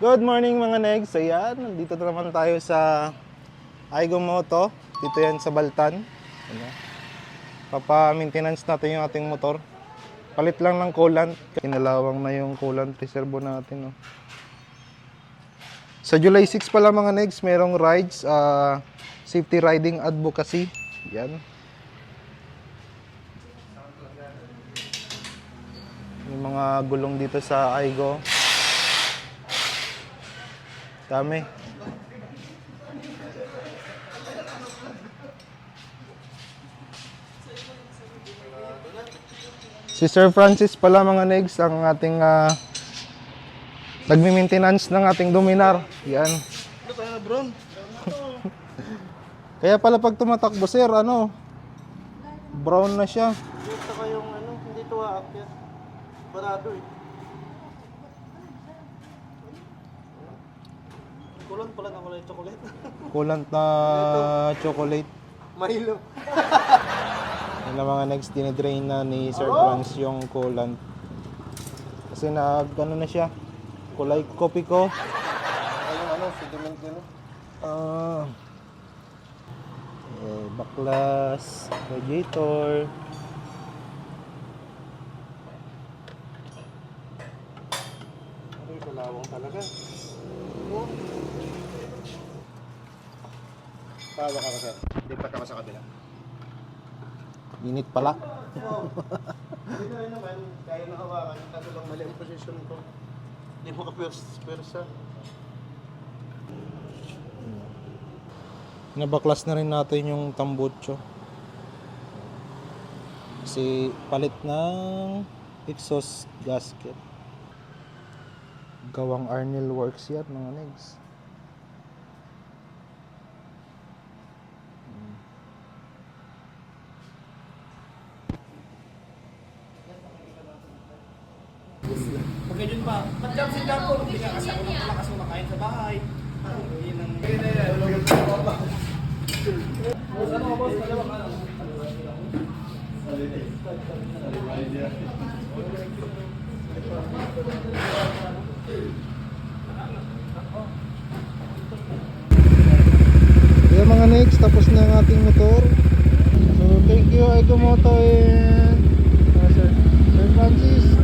Good morning mga negs. Ayan, nandito na naman tayo sa Aigo Moto. Dito yan sa Baltan. Ano? Papa-maintenance natin yung ating motor. Palit lang ng coolant. Kinalawang na yung coolant reservo natin. No? Sa July 6 pala mga negs, merong rides. Safety Riding Advocacy. Yan. Yung mga gulong dito sa Aigo. Dami. Si Sir Francis pala mga negs ang ating nagmi-maintenance ng ating Dominar. Yan. Ano kaya bro? Kaya pala pag tumatakbo sir, ano? Brown na siya. Dito kayong ano, hindi to aakyat. Parado eh. Kulang pala na wala yung chocolate. Coolant na chocolate. Mahilo. Yan ang mga next dinidrain na ni Sir Francis yung coolant. Kasi ano na siya. Kulay kopi ko. Ano, sediment nyo. Baklas, radiator. Ay, kalawang talaga. Tawa ka kasi. Lipat ka sa kabila. Init pala. Dito ay naman, kaya nakawakan. Kaso lang mali ang posisyon ko. Hindi mo ka-persa. Nabaklas na rin natin yung tambutso. Kasi palit ng exhaust gasket. Gawang Arnel Works yan mga negs. Pag ganyan pa, ba't si Japo? Hindi ka kasi ako ng malakas mo makain sa bahay. Yun ang... Ano ka boss? Dalawang ano? Kaya mga next, tapos na ang ating motor. So thank you Aigo Moto and Sir Francis.